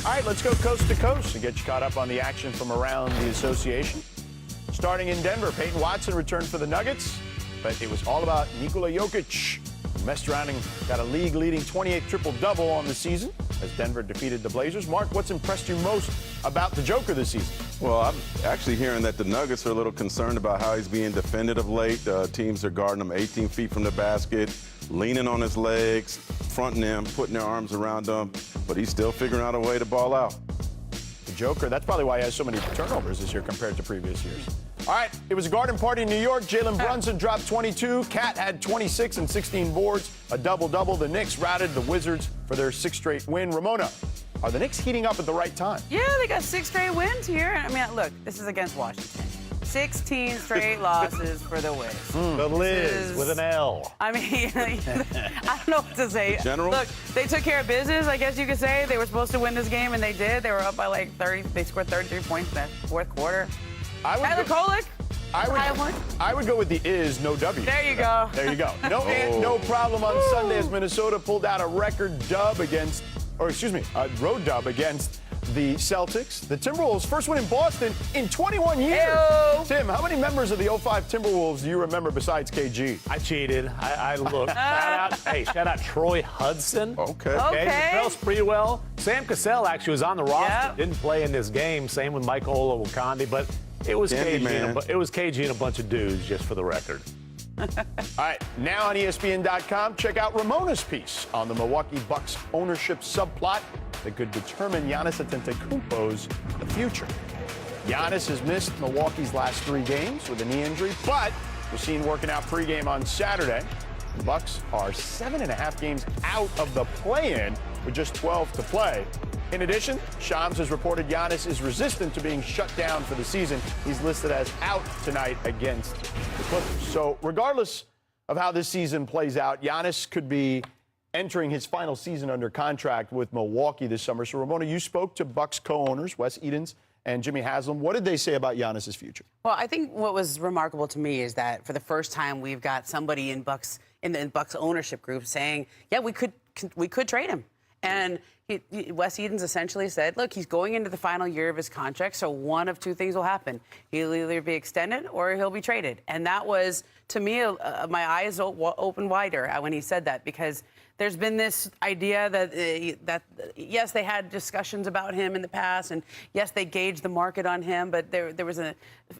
All right, let's go coast to coast and get you caught up on the action from around the association. Starting in Denver, Peyton Watson returned for the Nuggets, but it was all about Nikola Jokic, who messed around and got a league-leading 28th triple-double on the season as Denver defeated the Blazers. Mark, what's impressed you most about the Joker this season? Well, I'm actually hearing that the Nuggets are a little concerned about how he's being defended of late. Teams are guarding him 18 feet from the basket, leaning on his legs, fronting him, putting their arms around him, but he's still figuring out a way to ball out. The Joker, that's probably why he has so many turnovers this year compared to previous years. All right, it was a garden party in New York. Jalen Brunson dropped 22. Cat had 26 and 16 boards, a double-double. The Knicks routed the Wizards for their sixth straight win. Ramona, are the Knicks heating up at the right time? Yeah, they got 6 straight wins here. I mean, look, this is against Washington. 16 straight losses for the Wiz. The Liz with an L. I mean, I don't know what to say. General? Look, they took care of business, I guess you could say. They were supposed to win this game, and they did. They were up by like 30. They scored 33 points in the fourth quarter. Tyler Kolek? I would go with the no W. There you go. There you go. No problem on Sunday as Minnesota pulled out a record dub against, a road dub against the Celtics. The Timberwolves' first win in Boston in 21 years. Hey-o. Tim, how many members of the 05 Timberwolves do you remember besides KG? I cheated. I looked. Shout out Troy Hudson. Okay. Smells pretty well. Sam Cassell actually was on the roster. Yep. Didn't play in this game. Same with Michael Olowokandi, but it was KG and a bunch of dudes, just for the record. All right, now on ESPN.com, check out Ramona's piece on the Milwaukee Bucks ownership subplot that could determine Giannis Antetokounmpo's future. Giannis has missed Milwaukee's last 3 games with a knee injury, but was seen working out pregame on Saturday. The Bucks are 7.5 games out of the play-in with just 12 to play. In addition, Shams has reported Giannis is resistant to being shut down for the season. He's listed as out tonight against the Clippers. So regardless of how this season plays out, Giannis could be entering his final season under contract with Milwaukee this summer. So, Ramona, you spoke to Bucks co-owners, Wes Edens and Jimmy Haslam. What did they say about Giannis' future? Well, I think what was remarkable to me is that for the first time we've got somebody in the Bucks ownership group saying, yeah, we could trade him. And Wes Edens essentially said, look, he's going into the final year of his contract, so one of 2 things will happen. He'll either be extended or he'll be traded. And that was, to me, my eyes opened wider when he said that, because there's been this idea that yes, they had discussions about him in the past, and yes, they gauged the market on him, but there was at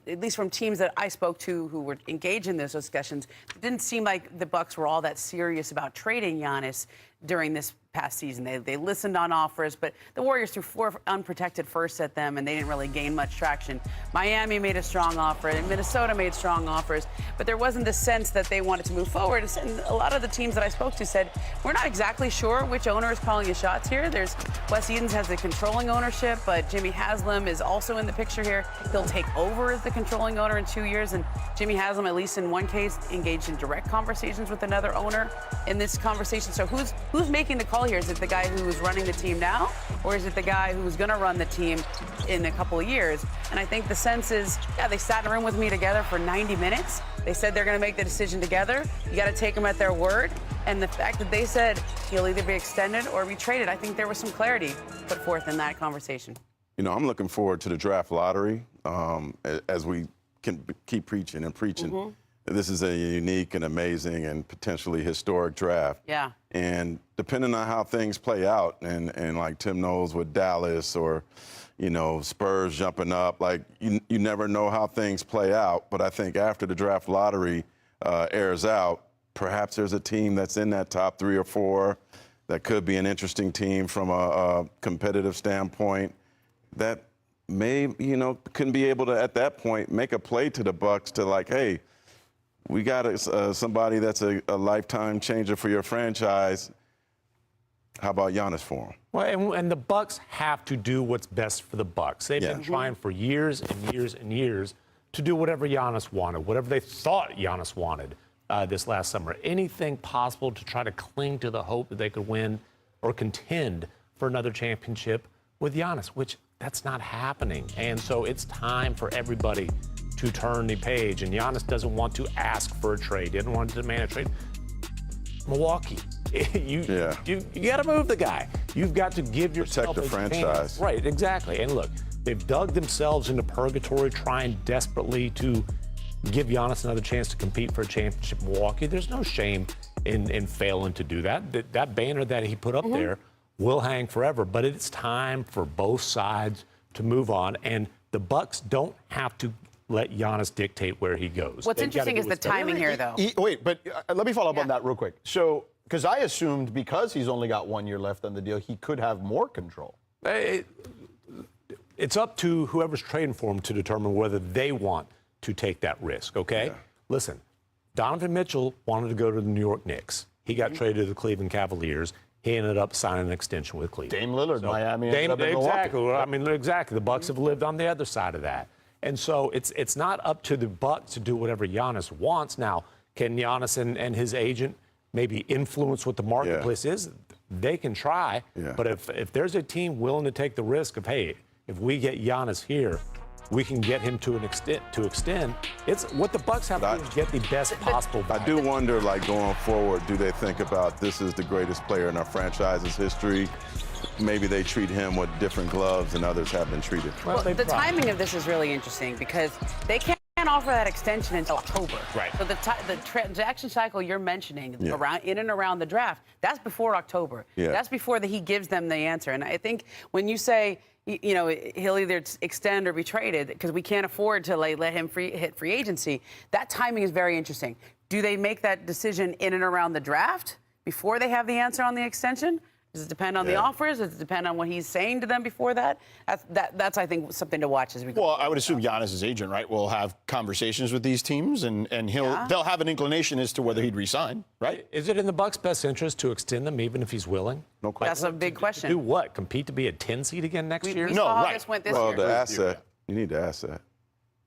least from teams that I spoke to who were engaged in those discussions, it didn't seem like the Bucks were all that serious about trading Giannis during this past season. They listened on offers, but the Warriors threw 4 unprotected firsts at them, and they didn't really gain much traction. Miami made a strong offer, and Minnesota made strong offers, but there wasn't the sense that they wanted to move forward. And a lot of the teams that I spoke to said, we're not exactly sure which owner is calling the shots here. Wes Edens has the controlling ownership, but Jimmy Haslam is also in the picture here. He'll take over as the controlling owner in 2 years, and Jimmy Haslam, at least in one case, engaged in direct conversations with another owner in this conversation. So who's making the call here? Is it the guy who's running the team now, or is it the guy who's going to run the team in a couple of years? And I think the sense is, yeah, they sat in a room with me together for 90 minutes. They said they're going to make the decision together. You got to take them at their word. And the fact that they said he'll either be extended or be traded, I think there was some clarity put forth in that conversation. You know, I'm looking forward to the draft lottery as we can keep preaching and preaching. Mm-hmm. This is a unique and amazing and potentially historic draft. Yeah. And depending on how things play out, and like Tim knows with Dallas or, Spurs jumping up, like you never know how things play out. But I think after the draft lottery airs out, perhaps there's a team that's in that top 3 or 4 that could be an interesting team from a competitive standpoint that may, couldn't be able to, at that point, make a play to the Bucks to like, hey, we got somebody that's a lifetime changer for your franchise. How about Giannis for him? Well, and the Bucks have to do what's best for the Bucks. They've been trying for years and years and years to do whatever Giannis wanted, whatever they thought Giannis wanted this last summer. Anything possible to try to cling to the hope that they could win or contend for another championship with Giannis, which that's not happening. And so it's time for everybody to turn the page. And Giannis doesn't want to ask for a trade. He doesn't want to demand a trade. It's Milwaukee. You got to move the guy. You've got to give yourself the a franchise. chance. Right, exactly. And look, they've dug themselves into purgatory trying desperately to give Giannis another chance to compete for a championship in Milwaukee. There's no shame in failing to do that. That banner that he put up there will hang forever, but it's time for both sides to move on, and the Bucks don't have to let Giannis dictate where he goes. What's interesting is the timing here, though. Wait, but let me follow up on that real quick. So, because I assumed because he's only got 1 year left on the deal, he could have more control. It's up to whoever's trading for him to determine whether they want to take that risk, okay? Yeah. Listen, Donovan Mitchell wanted to go to the New York Knicks. He got traded to the Cleveland Cavaliers. He ended up signing an extension with Cleveland. Dame Lillard, Miami. Ended up in Milwaukee. Exactly. I mean, exactly. The Bucks have lived on the other side of that. And so it's not up to the Bucks to do whatever Giannis wants. Now, can Giannis and his agent maybe influence what the marketplace is? They can try. Yeah. But if there's a team willing to take the risk of, hey, if we get Giannis here, we can get him to extend. It's what the Bucks have to do is get the best possible value. I do wonder, like, going forward, do they think about this is the greatest player in our franchise's history? Maybe they treat him with different gloves than others have been treated. Well, the timing of this is really interesting because they can't offer that extension until October. Right. So the transaction cycle you're mentioning around in and around the draft, that's before October. Yeah. That's before he gives them the answer. And I think when you say, you know, he'll either extend or be traded because we can't afford to let him hit free agency, that timing is very interesting. Do they make that decision in and around the draft before they have the answer on the extension? Does it depend on the offers? Does it depend on what he's saying to them before that? That's I think, something to watch as we go. Well, I would assume Giannis' agent, right, will have conversations with these teams, and they'll have an inclination as to whether he'd resign, right? Is it in the Bucks' best interest to extend them even if he's willing? No question. That's a big question. Do what? Compete to be a 10 seed again next year? We No, saw how right. this went this Well, year. the asset, you need the asset.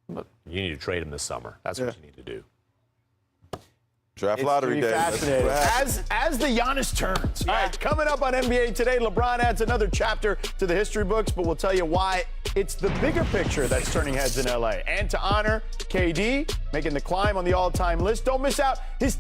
You need to trade him this summer. That's what you need to do. Draft It's lottery pretty day. fascinating. As the Giannis turns. All right, coming up on NBA Today, LeBron adds another chapter to the history books, but we'll tell you why it's the bigger picture that's turning heads in LA. And to honor KD, making the climb on the all-time list, don't miss out his